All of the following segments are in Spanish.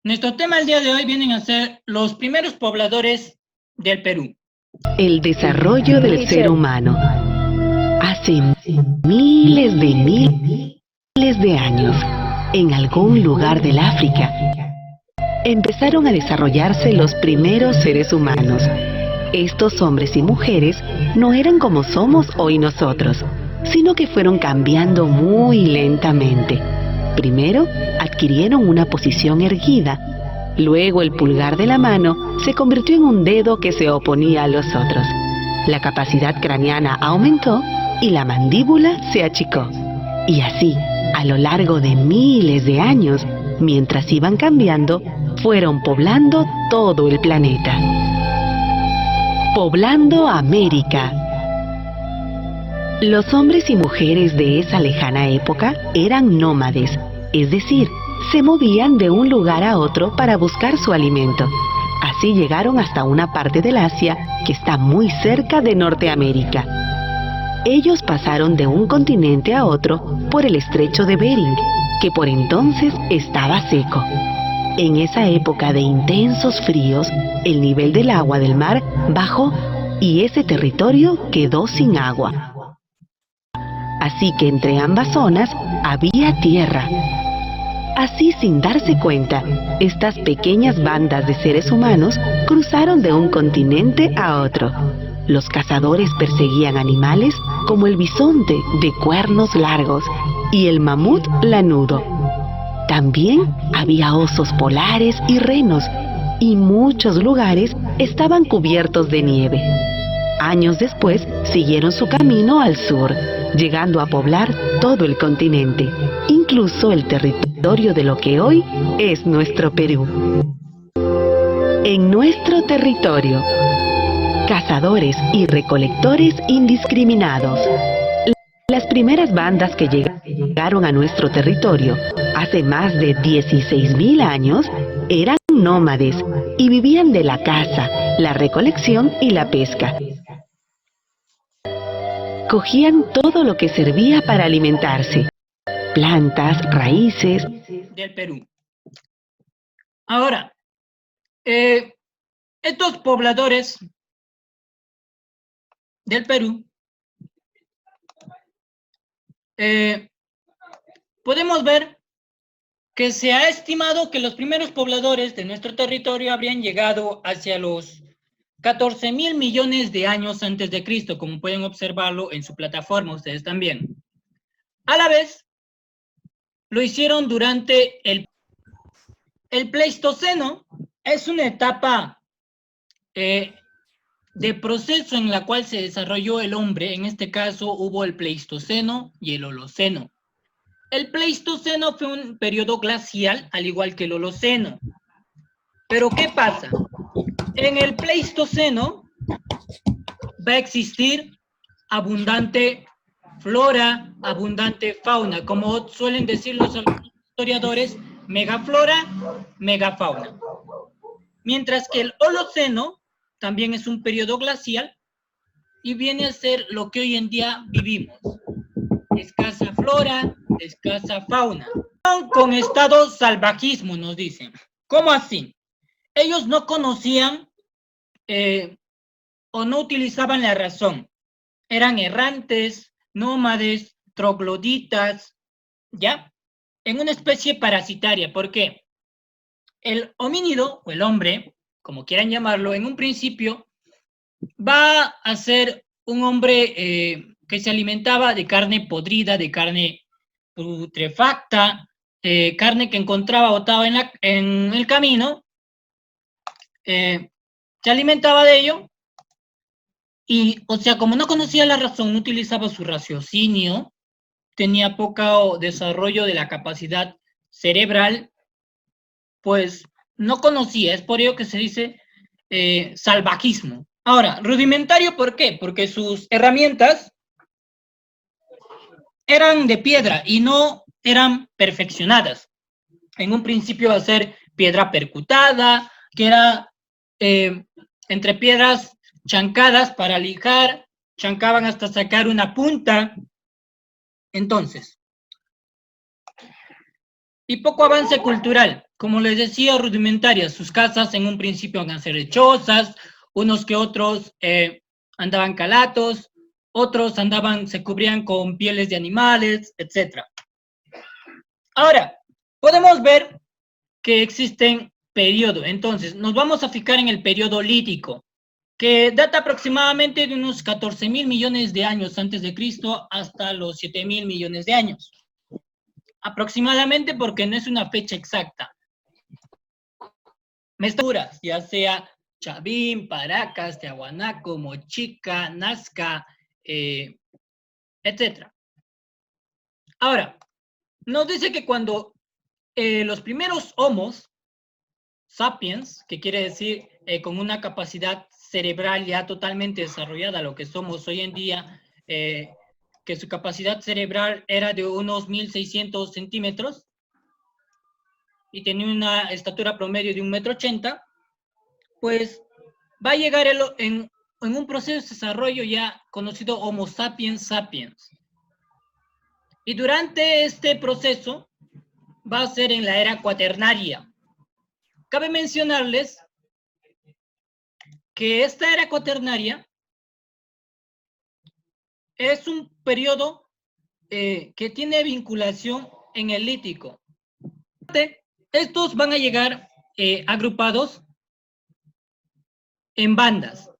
Nuestro tema el día de hoy vienen a ser los primeros pobladores del Perú. El desarrollo del ser humano. Hace miles de años, en algún lugar del África, empezaron a desarrollarse los primeros seres humanos. Estos hombres y mujeres no eran como somos hoy nosotros, sino que fueron cambiando muy lentamente. Primero, adquirieron una posición erguida. Luego el pulgar de la mano se convirtió en un dedo que se oponía a los otros. La capacidad craneana aumentó y la mandíbula se achicó. Y así, a lo largo de miles de años, mientras iban cambiando, fueron poblando todo el planeta. Poblando América. Los hombres y mujeres de esa lejana época eran nómades, es decir, se movían de un lugar a otro para buscar su alimento. Así llegaron hasta una parte del Asia que está muy cerca de Norteamérica. Ellos pasaron de un continente a otro por el estrecho de Bering, que por entonces estaba seco. En esa época de intensos fríos, el nivel del agua del mar bajó y ese territorio quedó sin agua. Así que entre ambas zonas había tierra. Así, sin darse cuenta, estas pequeñas bandas de seres humanos cruzaron de un continente a otro. Los cazadores perseguían animales como el bisonte de cuernos largos y el mamut lanudo. También había osos polares y renos, y muchos lugares estaban cubiertos de nieve. Años después siguieron su camino al sur, llegando a poblar todo el continente, incluso el territorio de lo que hoy es nuestro Perú. En nuestro territorio, cazadores y recolectores indiscriminados. Las primeras bandas que llegaron a nuestro territorio hace más de 16.000 años eran nómades y vivían de la caza, la recolección y la pesca. Cogían todo lo que servía para alimentarse, plantas, raíces Del Perú. Ahora, estos pobladores del Perú, podemos ver que se ha estimado que los primeros pobladores de nuestro territorio habrían llegado hacia los 14.000 millones de años antes de Cristo, como pueden observarlo en su plataforma ustedes también. A la vez, lo hicieron durante el Pleistoceno. Es una etapa de proceso en la cual se desarrolló el hombre. En este caso hubo el Pleistoceno y el Holoceno. El Pleistoceno fue un periodo glacial, al igual que el Holoceno. Pero ¿qué pasa? En el Pleistoceno va a existir abundante flora, abundante fauna, como suelen decir los historiadores, megaflora, megafauna. Mientras que el Holoceno también es un periodo glacial y viene a ser lo que hoy en día vivimos. Escasa flora, escasa fauna. Con estado salvajismo, nos dicen. ¿Cómo así? Ellos no conocían o no utilizaban la razón. Eran errantes, nómades, trogloditas, ¿ya? En una especie parasitaria. ¿Por qué? El homínido, o el hombre, como quieran llamarlo, en un principio va a ser un hombre que se alimentaba de carne podrida, de carne putrefacta, carne que encontraba botada en el camino, se alimentaba de ello y, o sea, como no conocía la razón, no utilizaba su raciocinio, tenía poco desarrollo de la capacidad cerebral, pues no conocía, es por ello que se dice salvajismo. Ahora, rudimentario, ¿por qué? Porque sus herramientas eran de piedra y no eran perfeccionadas. En un principio va a ser piedra percutada, que era entre piedras chancadas para lijar, chancaban hasta sacar una punta. Entonces, y poco avance cultural. como les decía, rudimentarias. Sus casas en un principio van a ser chozas, unos que otros andaban calatos, otros se cubrían con pieles de animales, etc. Ahora, podemos ver que existen periodos. Entonces, nos vamos a fijar en el periodo lítico, que data aproximadamente de unos 14.000 millones de años antes de Cristo hasta los 7.000 millones de años. Aproximadamente, porque no es una fecha exacta. Mezclas, ya sea Chavín, Paracas, Tiahuanaco, Mochica, Nazca, etc. Ahora, nos dice que cuando los primeros homos sapiens, que quiere decir con una capacidad cerebral ya totalmente desarrollada, lo que somos hoy en día, que su capacidad cerebral era de unos 1.600 centímetros y tenía una estatura promedio de 1,80 m, pues va a llegar en un proceso de desarrollo ya conocido Homo sapiens sapiens. Y durante este proceso va a ser en la era cuaternaria. Cabe mencionarles que esta era cuaternaria es un periodo que tiene vinculación en el lítico. Estos van a llegar agrupados en bandas.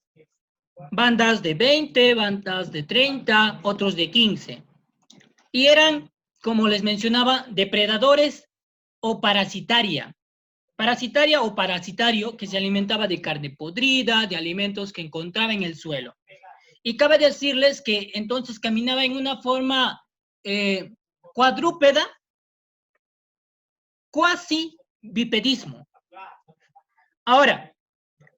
Bandas de 20, bandas de 30, otros de 15. Y eran, como les mencionaba, depredadores o parasitaria. Parasitaria o parasitario que se alimentaba de carne podrida, de alimentos que encontraba en el suelo. Y cabe decirles que entonces caminaba en una forma cuadrúpeda, cuasi bipedismo. Ahora,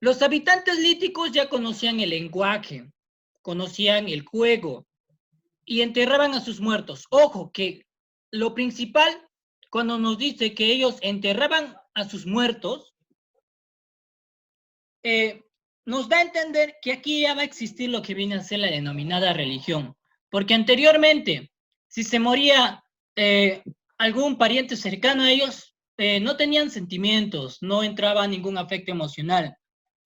los habitantes líticos ya conocían el lenguaje, conocían el juego y enterraban a sus muertos. Ojo, que lo principal, cuando nos dice que ellos enterraban a sus muertos, nos da a entender que aquí ya va a existir lo que viene a ser la denominada religión. Porque anteriormente, si se moría algún pariente cercano a ellos, no tenían sentimientos, no entraba ningún afecto emocional.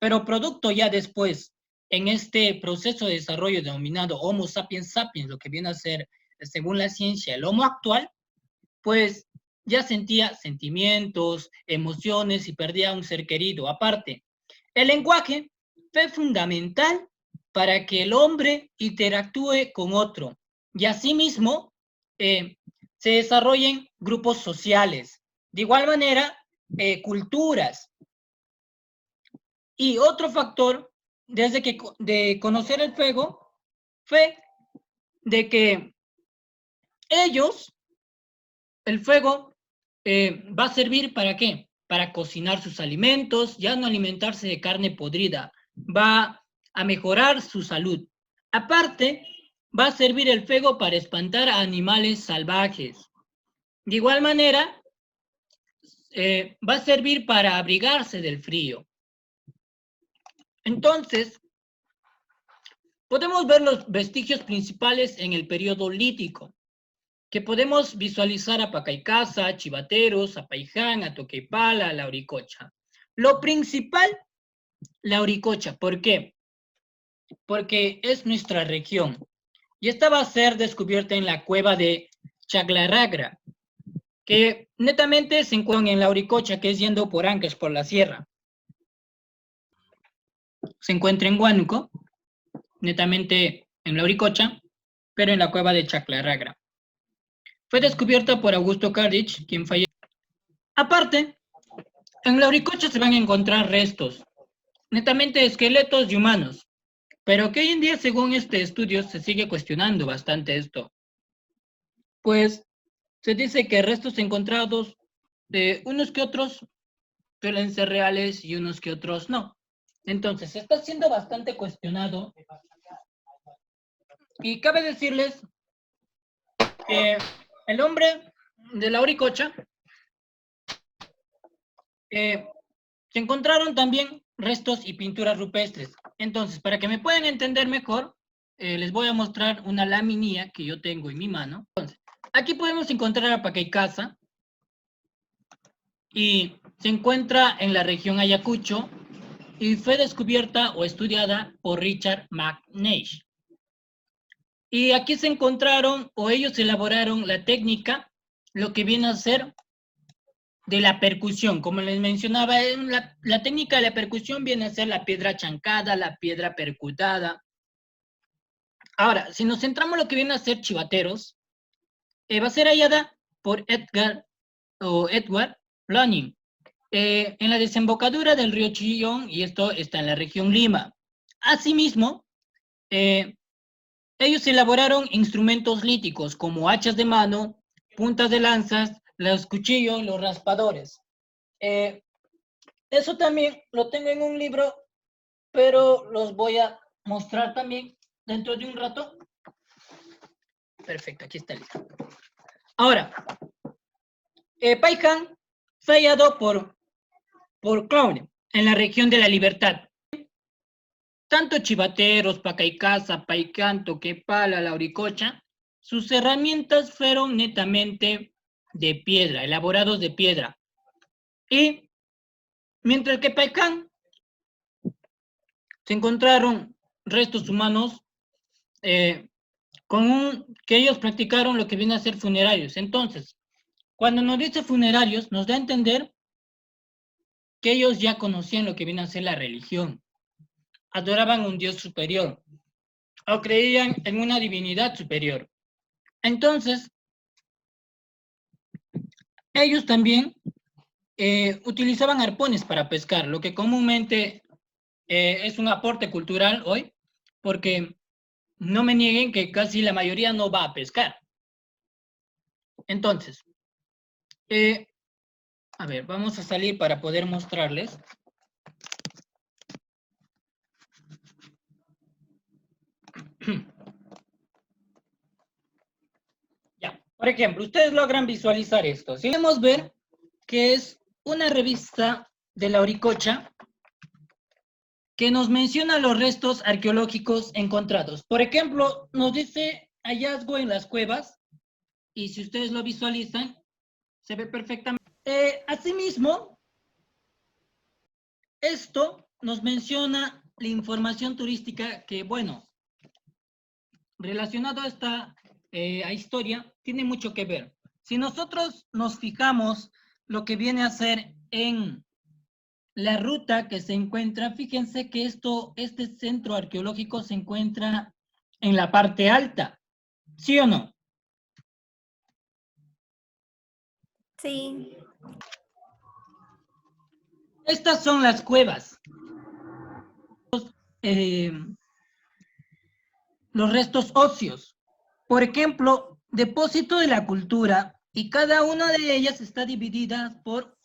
Pero producto ya después, en este proceso de desarrollo denominado Homo sapiens sapiens, lo que viene a ser, según la ciencia, el Homo actual, pues ya sentía sentimientos, emociones y perdía a un ser querido. Aparte, el lenguaje fue fundamental para que el hombre interactúe con otro y asimismo se desarrollen grupos sociales. De igual manera, culturas. Y otro factor, desde que de conocer el fuego, fue de que ellos, el fuego, va a servir ¿para qué? Para cocinar sus alimentos, ya no alimentarse de carne podrida, va a mejorar su salud. Aparte, va a servir el fuego para espantar a animales salvajes. De igual manera, va a servir para abrigarse del frío. Entonces, podemos ver los vestigios principales en el periodo lítico, que podemos visualizar a Pacaicasa, a Chivateros, a Paiján, a Toquepala, a Lauricocha. Lo principal, Lauricocha. ¿Por qué? Porque es nuestra región. Y esta va a ser descubierta en la cueva de Chaclaragra, que netamente se encuentra en Lauricocha, que es yendo por Ancash, por la sierra. Se encuentra en Huánuco, netamente en Lauricocha, pero en la cueva de Chaclaragra. Fue descubierta por Augusto Cardich, quien falleció. Aparte, en Lauricocha se van a encontrar restos, netamente esqueletos de humanos, pero que hoy en día, según este estudio, se sigue cuestionando bastante esto. Pues se dice que restos encontrados de unos que otros suelen ser reales y unos que otros no. Entonces, se está siendo bastante cuestionado. Y cabe decirles que el hombre de Lauricocha se encontraron también restos y pinturas rupestres. Entonces, para que me puedan entender mejor, les voy a mostrar una laminilla que yo tengo en mi mano. Entonces, aquí podemos encontrar a Pacaicasa y se encuentra en la región Ayacucho y fue descubierta o estudiada por Richard McNeish. Y aquí se encontraron, o ellos elaboraron la técnica, lo que viene a ser de la percusión. Como les mencionaba, la técnica de la percusión viene a ser la piedra chancada, la piedra percutada. Ahora, si nos centramos en lo que viene a ser chivateros, va a ser hallada por Edward Loning en la desembocadura del río Chillón, y esto está en la región Lima. Asimismo, ellos elaboraron instrumentos líticos como hachas de mano, puntas de lanzas, los cuchillos, los raspadores. Eso también lo tengo en un libro, pero los voy a mostrar también dentro de un rato. Perfecto, aquí está el libro. Ahora, Paicán fue hallado por Clown en la región de La Libertad. Tanto chivateros, Pacaicasa, Paicán, Toquepala, Lauricocha, sus herramientas fueron netamente de piedra, elaborados de piedra. Y mientras que Paicán se encontraron restos humanos que ellos practicaron lo que viene a ser funerarios. Entonces, cuando nos dice funerarios, nos da a entender que ellos ya conocían lo que viene a ser la religión. Adoraban a un Dios superior o creían en una divinidad superior. Entonces, ellos también utilizaban arpones para pescar, lo que comúnmente es un aporte cultural hoy, porque no me nieguen que casi la mayoría no va a pescar. Entonces, a ver, vamos a salir para poder mostrarles. Ya, por ejemplo, ustedes logran visualizar esto. Si podemos ver que es una revista de Lauricocha que nos menciona los restos arqueológicos encontrados. Por ejemplo, nos dice hallazgo en las cuevas, y si ustedes lo visualizan, se ve perfectamente. Asimismo, esto nos menciona la información turística que, bueno, relacionado a esta historia, tiene mucho que ver. Si nosotros nos fijamos lo que viene a ser en la ruta que se encuentra, fíjense que este centro arqueológico se encuentra en la parte alta, ¿sí o no? Sí. Estas son las cuevas. Los restos óseos. Por ejemplo, depósito de la cultura, y cada una de ellas está dividida por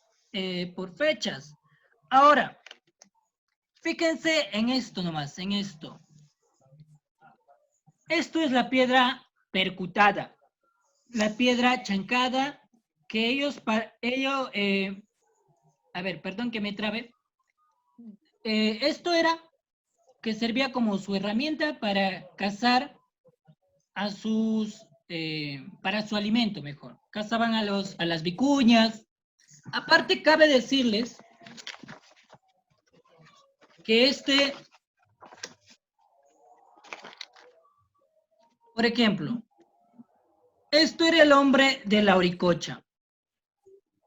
fechas. Ahora, fíjense en esto nomás, en esto. Esto es la piedra percutada, la piedra chancada, que a ver, perdón que me trabe. Esto era que servía como su herramienta para cazar a para su alimento mejor. Cazaban a las vicuñas. Aparte, cabe decirles que por ejemplo, esto era el hombre de Lauricocha.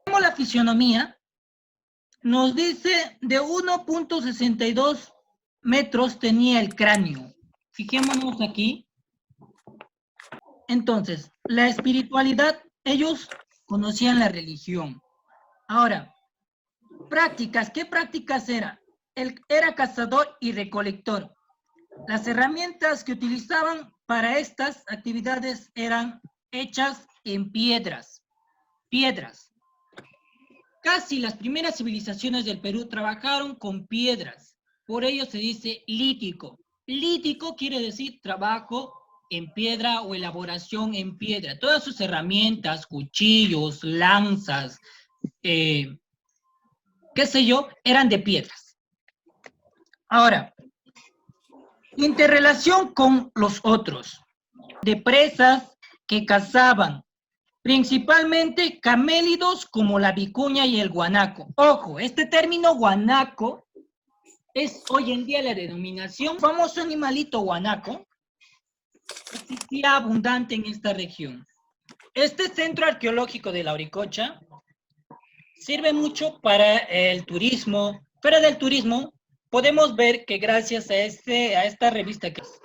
Como la fisionomía nos dice de 1.62 metros tenía el cráneo. Fijémonos aquí. Entonces, la espiritualidad, ellos conocían la religión. Ahora, prácticas, ¿qué prácticas era? Él era cazador y recolector. Las herramientas que utilizaban para estas actividades eran hechas en piedras. Casi las primeras civilizaciones del Perú trabajaron con piedras. Por ello se dice lítico. Lítico quiere decir trabajo en piedra o elaboración en piedra. Todas sus herramientas, cuchillos, lanzas, qué sé yo, eran de piedras. Ahora, interrelación con los otros. De presas que cazaban Principalmente camélidos como la vicuña y el guanaco. Ojo, este término guanaco es hoy en día la denominación. El famoso animalito guanaco existía abundante en esta región. Este centro arqueológico de la Auricocha sirve mucho para el turismo. Fuera del turismo, podemos ver que gracias a esta revista que es.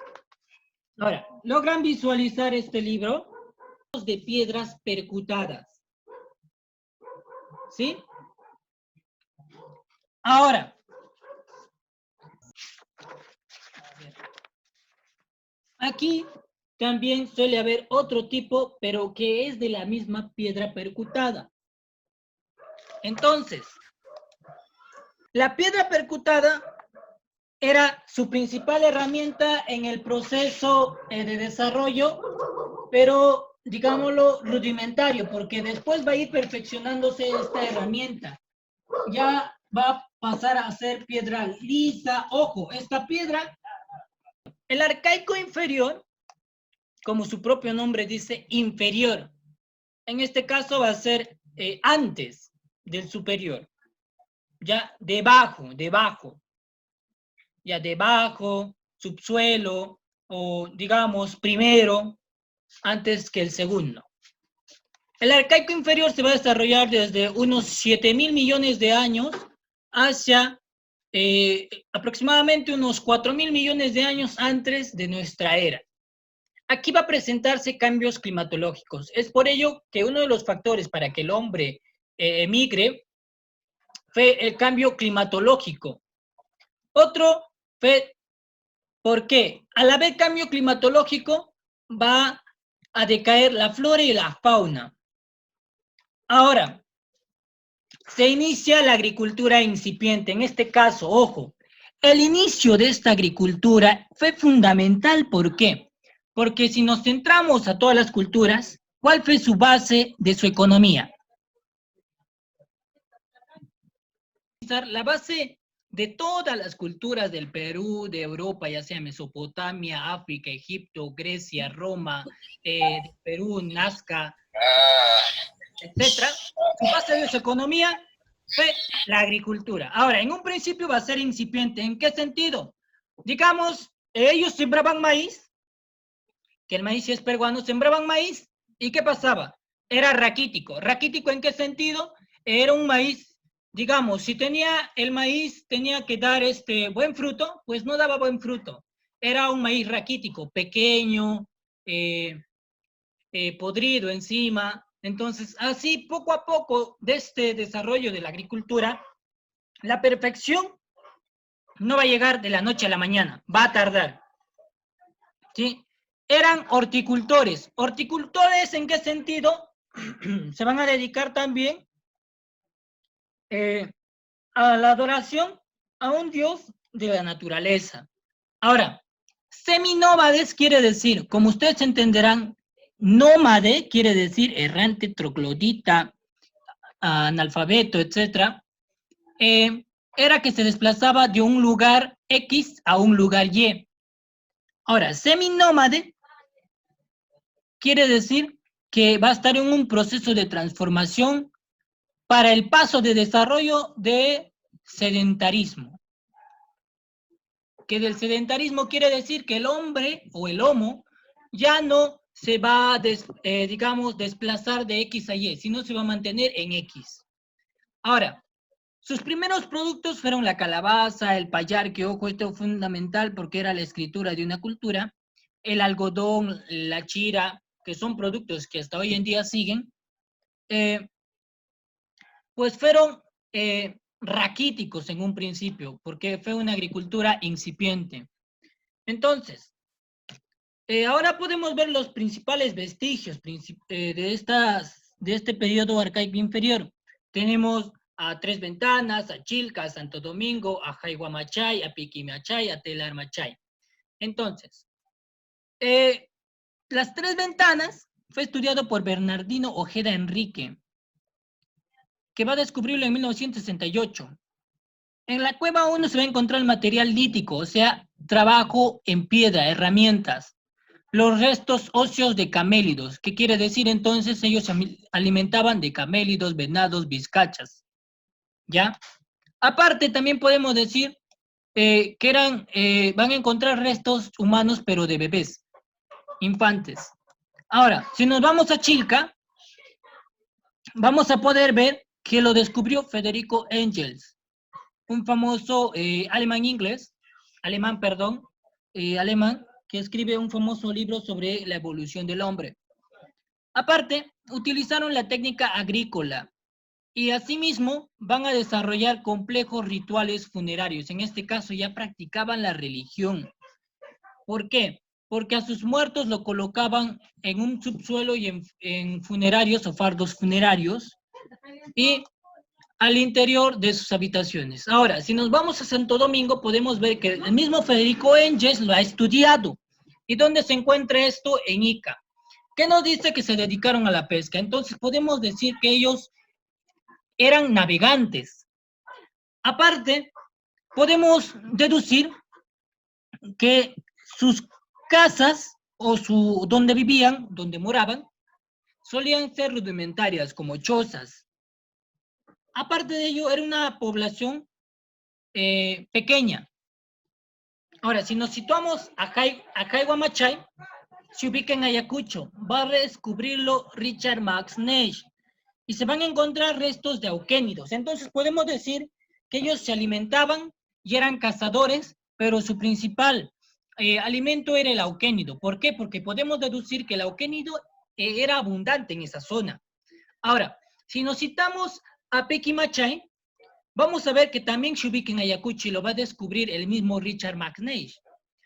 Ahora, ¿logran visualizar este libro? De piedras percutadas. ¿Sí? Ahora. Aquí también suele haber otro tipo, pero que es de la misma piedra percutada. Entonces, la piedra percutada era su principal herramienta en el proceso de desarrollo, pero digámoslo rudimentario, porque después va a ir perfeccionándose esta herramienta. Ya va a pasar a ser piedra lisa. Ojo, esta piedra, el arcaico inferior, como su propio nombre dice, inferior. En este caso va a ser antes del superior. Ya debajo. Ya debajo, subsuelo, o digamos primero, antes que el segundo. El arcaico inferior se va a desarrollar desde unos 7.000 millones de años hacia aproximadamente unos 4.000 millones de años antes de nuestra era. Aquí va a presentarse cambios climatológicos. Es por ello que uno de los factores para que el hombre emigre fue el cambio climatológico. Otro fue, ¿por qué? Al haber cambio climatológico va a decaer la flora y la fauna. Ahora, se inicia la agricultura incipiente. En este caso, ojo, el inicio de esta agricultura fue fundamental. ¿Por qué? Porque si nos centramos a todas las culturas, ¿cuál fue su base de su economía? La base de todas las culturas del Perú, de Europa, ya sea Mesopotamia, África, Egipto, Grecia, Roma, Perú, Nazca, etcétera, su base de su economía fue la agricultura. Ahora, en un principio va a ser incipiente. ¿En qué sentido? Digamos, ellos sembraban maíz, que el maíz es peruano, sembraban maíz, ¿y qué pasaba? Era raquítico. ¿Raquítico en qué sentido? Era un maíz, digamos, si tenía el maíz, tenía que dar buen fruto, pues no daba buen fruto. Era un maíz raquítico, pequeño, podrido encima. Entonces, así poco a poco de este desarrollo de la agricultura, la perfección no va a llegar de la noche a la mañana, va a tardar. ¿Sí? Eran horticultores. ¿Horticultores en qué sentido? Se van a dedicar también a la adoración a un dios de la naturaleza. Ahora, seminómades quiere decir, como ustedes entenderán, nómade quiere decir errante, troglodita, analfabeto, etc. Era que se desplazaba de un lugar X a un lugar Y. Ahora, seminómade quiere decir que va a estar en un proceso de transformación para el paso de desarrollo de sedentarismo. Que del sedentarismo quiere decir que el hombre o el homo ya no se va a, digamos, desplazar de X a Y, sino se va a mantener en X. Ahora, sus primeros productos fueron la calabaza, el payar, que ojo, esto es fundamental porque era la escritura de una cultura, el algodón, la chira, que son productos que hasta hoy en día siguen, pues fueron raquíticos en un principio, porque fue una agricultura incipiente. Entonces, ahora podemos ver los principales vestigios de este periodo arcaico inferior. Tenemos a Tres Ventanas, a Chilca, a Santo Domingo, a Jayguamachay, a Piquimachay, a Telarmachay. Entonces, las Tres Ventanas fue estudiado por Bernardino Ojeda Enrique, que va a descubrirlo en 1968. En la cueva 1 se va a encontrar el material lítico, o sea, trabajo en piedra, herramientas. los restos óseos de camélidos. ¿Qué quiere decir entonces? Ellos se alimentaban de camélidos, venados, vizcachas. ¿Ya? Aparte, también podemos decir que van a encontrar restos humanos, pero de bebés, infantes. Ahora, si nos vamos a Chilca, vamos a poder ver que lo descubrió Federico Engels, un famoso alemán, que escribe un famoso libro sobre la evolución del hombre. Aparte, utilizaron la técnica agrícola y asimismo van a desarrollar complejos rituales funerarios. En este caso ya practicaban la religión. ¿Por qué? Porque a sus muertos lo colocaban en un subsuelo y en funerarios o fardos funerarios y al interior de sus habitaciones. Ahora, si nos vamos a Santo Domingo, podemos ver que el mismo Federico Engels lo ha estudiado. ¿Y dónde se encuentra esto? En Ica. ¿Qué nos dice? Que se dedicaron a la pesca. Entonces podemos decir que ellos eran navegantes. Aparte, podemos deducir que sus casas o donde vivían, donde moraban, solían ser rudimentarias, como chozas. Aparte de ello, era una población pequeña. Ahora, si nos situamos a Caihuamachay, se ubica en Ayacucho, va a descubrirlo Richard Max Neish, y se van a encontrar restos de auquénidos. Entonces podemos decir que ellos se alimentaban y eran cazadores, pero su principal alimento era el auquénido. ¿Por qué? Porque podemos deducir que el auquénido era abundante en esa zona. Ahora, si nos citamos a Pequimachay, vamos a ver que también se ubica en Ayacucho y lo va a descubrir el mismo Richard McNeish.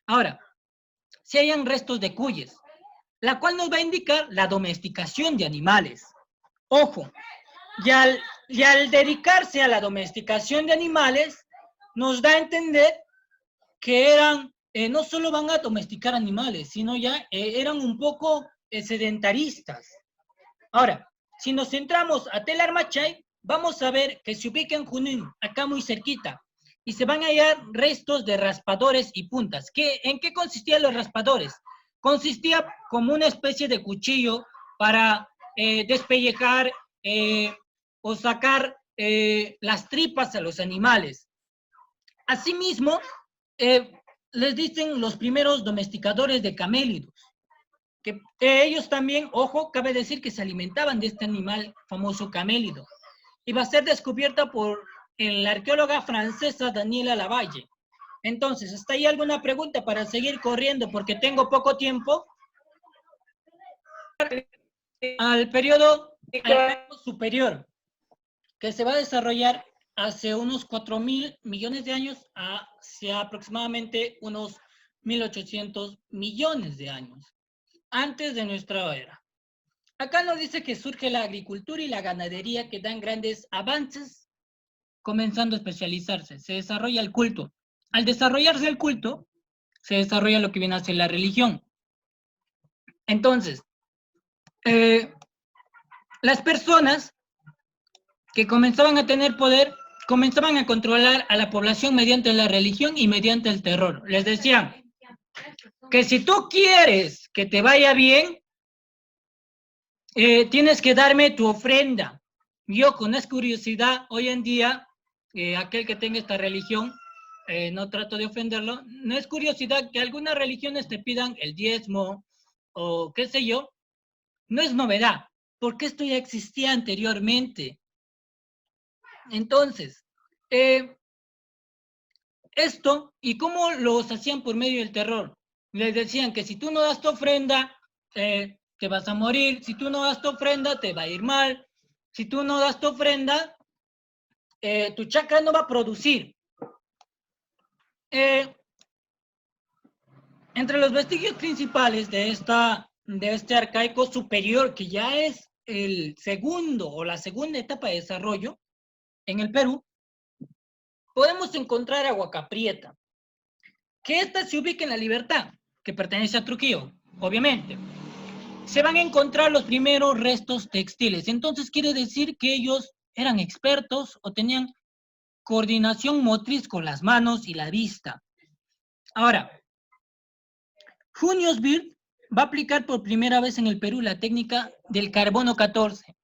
Ahora, si hayan restos de cuyes, la cual nos va a indicar la domesticación de animales. Ojo, y al dedicarse a la domesticación de animales, nos da a entender que no solo van a domesticar animales, sino ya eran un poco sedentaristas. Ahora, si nos centramos a Telarmachay, vamos a ver que se ubica en Junín, acá muy cerquita, y se van a hallar restos de raspadores y puntas. ¿En qué consistían los raspadores? Consistía como una especie de cuchillo para despellejar o sacar las tripas a los animales. Asimismo, les dicen los primeros domesticadores de camélidos, que ellos también, ojo, cabe decir que se alimentaban de este animal famoso camélido. Y va a ser descubierta por la arqueóloga francesa Daniela Lavalle. Entonces, ¿está ahí alguna pregunta para seguir corriendo? Porque tengo poco tiempo. Al periodo superior, que se va a desarrollar hace unos 4.000 millones de años hacia aproximadamente unos 1.800 millones de años, antes de nuestra era. Acá nos dice que surge la agricultura y la ganadería, que dan grandes avances, comenzando a especializarse. Se desarrolla el culto. Al desarrollarse el culto, se desarrolla lo que viene a ser la religión. Entonces, las personas que comenzaban a tener poder, comenzaban a controlar a la población mediante la religión y mediante el terror. Les decían que si tú quieres que te vaya bien, tienes que darme tu ofrenda. Yo, con esa curiosidad, hoy en día, aquel que tenga esta religión, no trato de ofenderlo, no es curiosidad que algunas religiones te pidan el diezmo o qué sé yo, no es novedad, porque esto ya existía anteriormente. Entonces, esto, ¿y cómo los hacían? Por medio del terror. Les decían que si tú no das tu ofrenda, te vas a morir. Si tú no das tu ofrenda, te va a ir mal. Si tú no das tu ofrenda, tu chakra no va a producir. Entre los vestigios principales de este arcaico superior, que ya es el segundo o la segunda etapa de desarrollo en el Perú, podemos encontrar a Huacaprieta, que esta se ubica en La Libertad, que pertenece a Trujillo, obviamente. Se van a encontrar los primeros restos textiles. Entonces quiere decir que ellos eran expertos o tenían coordinación motriz con las manos y la vista. Ahora, Junius Bird va a aplicar por primera vez en el Perú la técnica del carbono 14.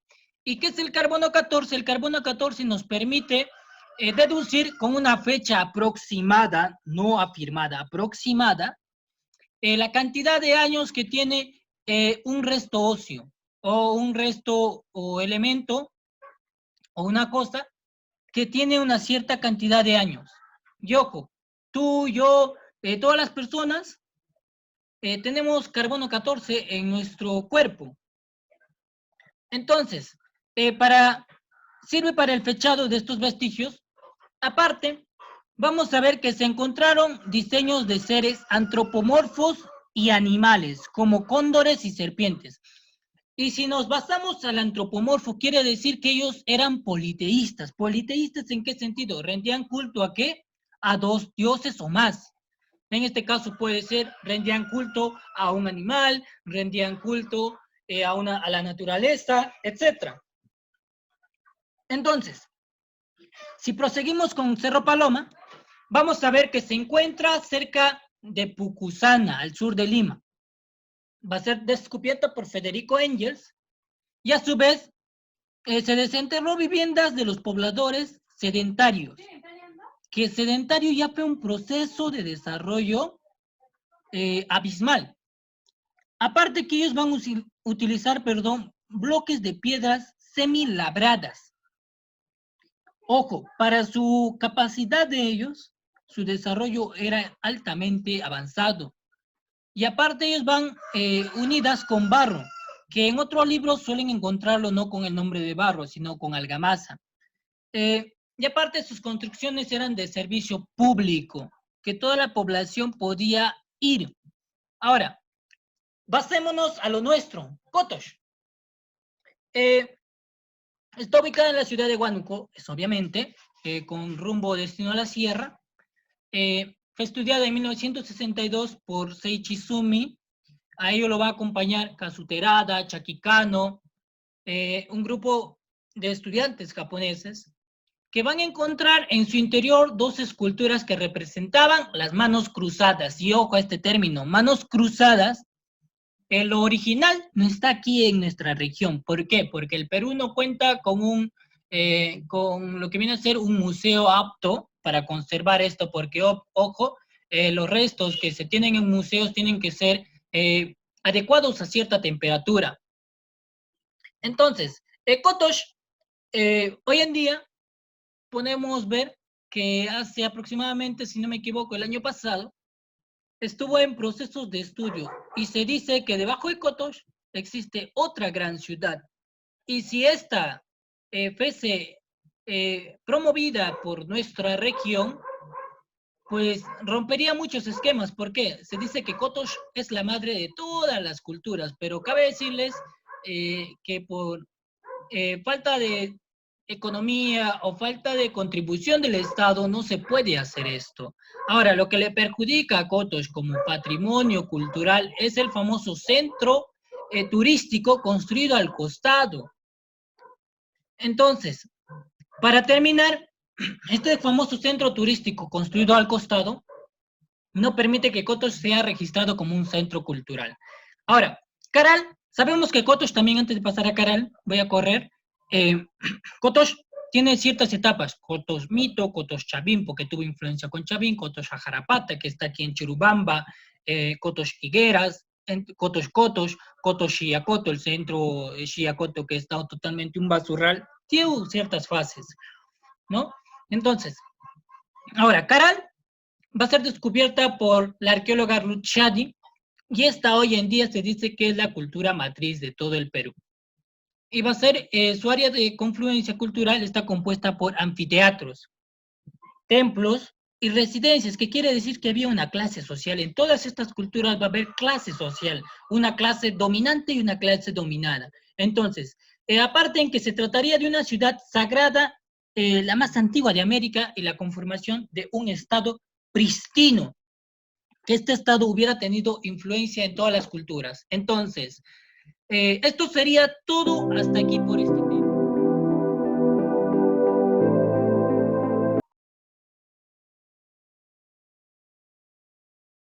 ¿Y qué es el carbono 14? El carbono 14 nos permite deducir con una fecha aproximada, no afirmada, aproximada, la cantidad de años que tiene un resto óseo, o un resto o elemento, o una cosa que tiene una cierta cantidad de años. Y ojo, tú, yo, todas las personas tenemos carbono 14 en nuestro cuerpo. Entonces, sirve para el fechado de estos vestigios. Aparte, vamos a ver que se encontraron diseños de seres antropomorfos y animales, como cóndores y serpientes. Y si nos basamos al antropomorfo, quiere decir que ellos eran politeístas. ¿Politeístas en qué sentido? ¿Rendían culto a qué? A 2 dioses o más. En este caso puede ser, rendían culto a un animal, rendían culto a la naturaleza, etc. Entonces, si proseguimos con Cerro Paloma, vamos a ver que se encuentra cerca de Pucusana, al sur de Lima. Va a ser descubierto por Federico Engels y a su vez se desenterró viviendas de los pobladores sedentarios, que sedentario ya fue un proceso de desarrollo abismal. Aparte que ellos van a utilizar, bloques de piedras semilabradas. Ojo, para su capacidad de ellos, su desarrollo era altamente avanzado. Y aparte ellos van unidas con barro, que en otros libros suelen encontrarlo no con el nombre de barro, sino con argamasa. Y aparte sus construcciones eran de servicio público, que toda la población podía ir. Ahora, basémonos a lo nuestro, Cotox. Está ubicada en la ciudad de Huánuco, es obviamente, con rumbo destino a la sierra. Fue estudiada en 1962 por Seiichi Sumi. A ello lo va a acompañar Kazuterada, Chakikano, un grupo de estudiantes japoneses que van a encontrar en su interior 2 esculturas que representaban las manos cruzadas. Y ojo a este término, manos cruzadas. Lo original no está aquí en nuestra región. ¿Por qué? Porque el Perú no cuenta con con lo que viene a ser un museo apto para conservar esto, porque, ojo, los restos que se tienen en museos tienen que ser adecuados a cierta temperatura. Entonces, Cotox, hoy en día podemos ver que hace aproximadamente, si no me equivoco, el año pasado, estuvo en procesos de estudio y se dice que debajo de Cotox existe otra gran ciudad. Y si esta fuese promovida por nuestra región, pues rompería muchos esquemas. ¿Por qué? Se dice que Cotox es la madre de todas las culturas, pero cabe decirles que por falta de economía o falta de contribución del Estado no se puede hacer esto. Ahora, lo que le perjudica a Cotox como patrimonio cultural es el famoso centro turístico construido al costado. Entonces, para terminar, este famoso centro turístico construido al costado no permite que Cotox sea registrado como un centro cultural. Ahora, Caral, sabemos que Cotox también, antes de pasar a Caral, voy a correr, Cotox tiene ciertas etapas, Cotox Mito, Cotox Chavín, porque tuvo influencia con Chavín, Cotox Ajarapata, que está aquí en Churubamba, Cotox Higueras, Cotox Cotox, Cotox Xiacoto, el centro Xiacoto que está totalmente un basurral, tiene ciertas fases, ¿no? Entonces, ahora, Caral va a ser descubierta por la arqueóloga Ruth Shadi, y esta hoy en día se dice que es la cultura matriz de todo el Perú. Y va a ser, su área de confluencia cultural está compuesta por anfiteatros, templos y residencias, que quiere decir que había una clase social. En todas estas culturas va a haber clase social, una clase dominante y una clase dominada. Entonces, aparte en que se trataría de una ciudad sagrada, la más antigua de América, y la conformación de un estado pristino, que este estado hubiera tenido influencia en todas las culturas. Entonces, esto sería todo hasta aquí por este